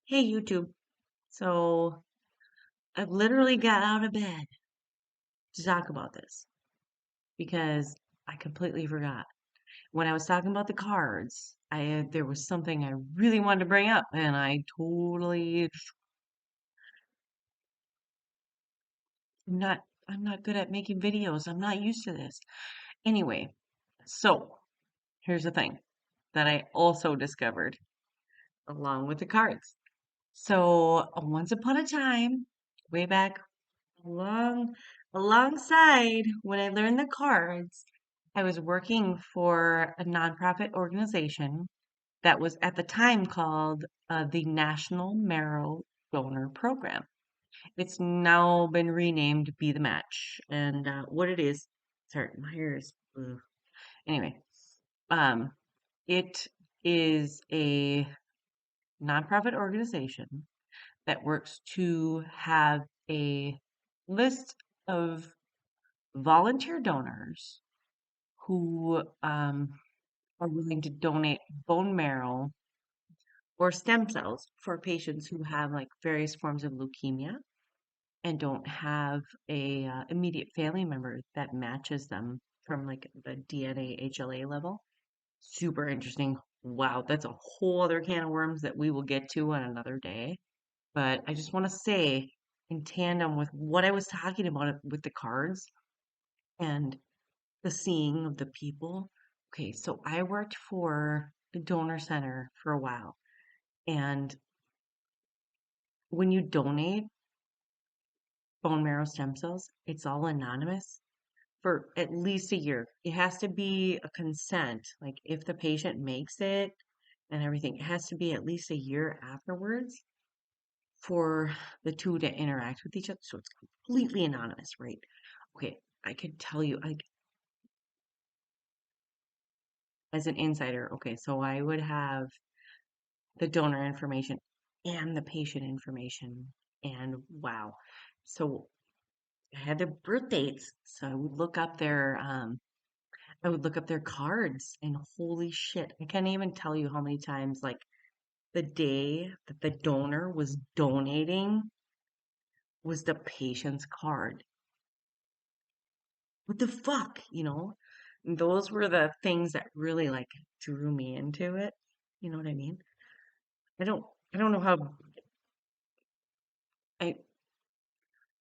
Hey YouTube. So I've literally got out of bed to talk about this because I completely forgot. When I was talking about the cards, there was something I really wanted to bring up and I totally I'm not good at making videos. I'm not used to this. Anyway, so here's the thing that I also discovered along with the cards. So once upon a time, way back Along alongside when I learned the cards, I was working for a nonprofit organization that was at the time called the National Marrow Donor Program. It's now been renamed Be the Match, and what it is, sorry, my hair is ugh. Anyway. Um, it is a nonprofit organization that works to have a list of volunteer donors who are willing to donate bone marrow or stem cells for patients who have like various forms of leukemia and don't have a immediate family member that matches them from like the DNA HLA level. Super interesting. Wow, that's a whole other can of worms that we will get to on another day. But I just want to say, in tandem with what I was talking about with the cards and the seeing of the people. Okay, so I worked for a donor center for a while, and when you donate bone marrow stem cells, it's all anonymous for at least a year. It has to be a consent, like if the patient makes it and everything, it has to be at least a year afterwards for the two to interact with each other. So it's completely anonymous, right? Okay, I could tell you, like as an insider, okay, so I would have the donor information and the patient information. And wow. So I had their birth dates. So I would look up their cards and holy shit. I can't even tell you how many times like the day that the donor was donating was the patient's card. What the fuck, you know? Those were the things that really like drew me into it. You know what I mean? I don't I don't know how I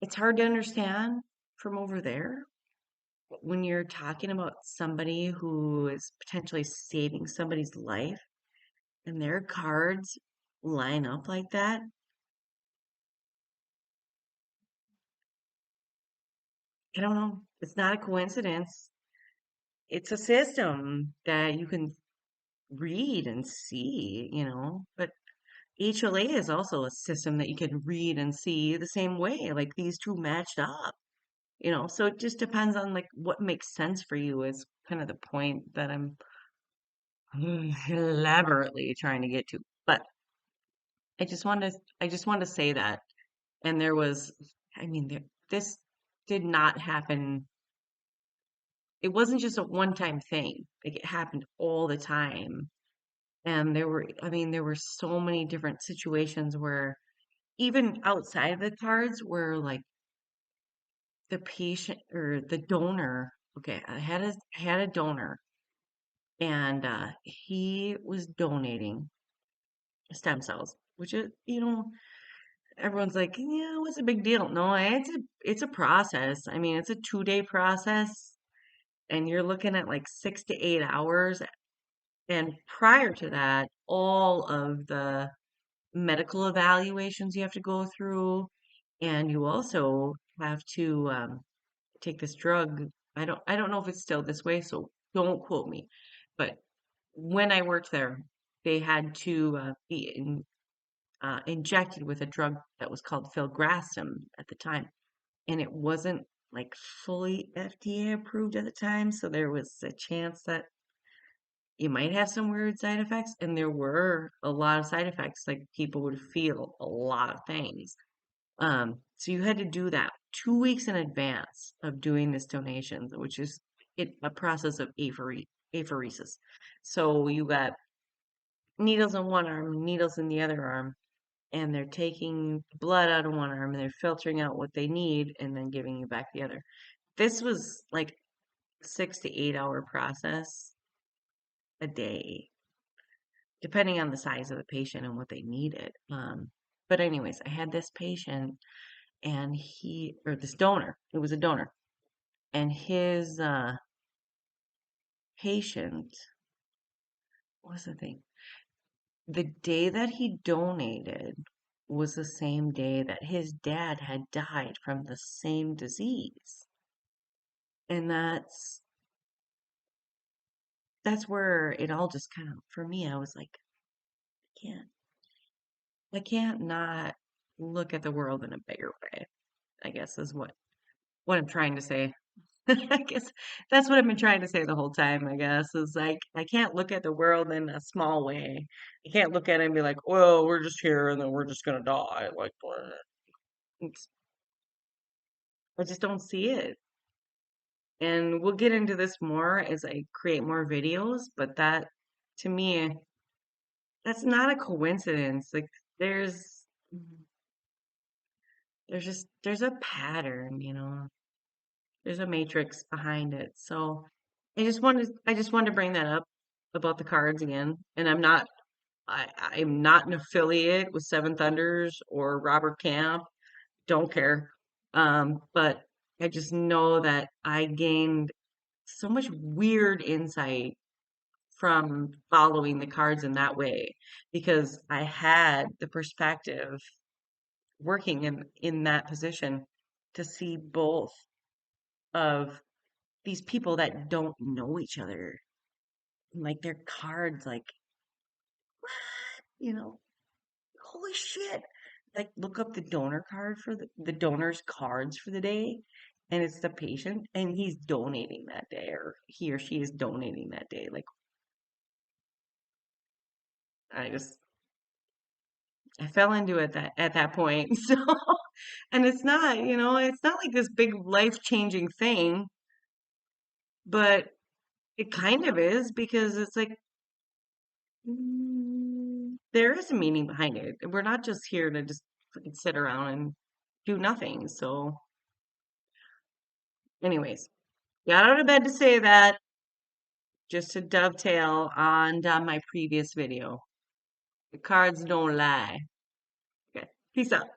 it's hard to understand from over there when you're talking about somebody who is potentially saving somebody's life and their cards line up like that. I don't know. It's not a coincidence. It's a system that you can read and see, you know. But HLA is also a system that you can read and see the same way. Like these two matched up, you know. So it just depends on like what makes sense for you is kind of the point that I'm elaborately trying to get to. But I just wanted to say that. And there was, I mean, this did not happen. It wasn't just a one-time thing. Like it happened all the time. And I mean, there were so many different situations where even outside of the cards where like the patient or the donor, okay, I had a donor and he was donating stem cells, which is, you know, everyone's like, yeah, what's the big deal? No, it's a process. I mean, it's a 2 day process, and you're looking at like 6 to 8 hours. And prior to that, all of the medical evaluations you have to go through, and you also have to take this drug. I don't know if it's still this way, so don't quote me. But when I worked there, they had to injected with a drug that was called filgrastim at the time, and it wasn't like fully FDA approved at the time, so there was a chance that you might have some weird side effects, and there were a lot of side effects. Like people would feel a lot of things. So you had to do that 2 weeks in advance of doing this donation, which is a process of apheresis. So you got needles in one arm, needles in the other arm, and they're taking blood out of one arm and they're filtering out what they need and then giving you back the other. This was like 6 to 8 hour process a day, depending on the size of the patient and what they needed. But anyways, I had this patient and or this donor, it was a donor, and his patient, what was the thing? The day that he donated was the same day that his dad had died from the same disease. And that's where it all just kind of, for me, I was like, I can't, I can't not look at the world in a bigger way, I guess is what I'm trying to say. I guess that's what I've been trying to say the whole time, I guess, is like I can't look at the world in a small way. I can't look at it and be like, well, we're just here and then we're just gonna die. Like, I just don't see it. And we'll get into this more as I create more videos, but that to me, that's not a coincidence. Like there's there's a pattern, there's a matrix behind it. So I just wanted to bring that up about the cards again. And I'm not an affiliate with Seven Thunders or Robert Camp. Don't care. But I just know that I gained so much weird insight from following the cards in that way because I had the perspective working in that position to see both of these people that don't know each other. Like their cards, like, you know, holy shit. Like look up the donor card for the donor's cards for the day, and it's the patient, and he's donating that day, or he or she is donating that day. Like I just I fell into it that at that point. So and it's not like this big life-changing thing, but it kind of is because it's like there is a meaning behind it. We're not just here to just fucking sit around and do nothing. So, anyways, got out of bed to say that just to dovetail on my previous video. The cards don't lie. Okay, peace out.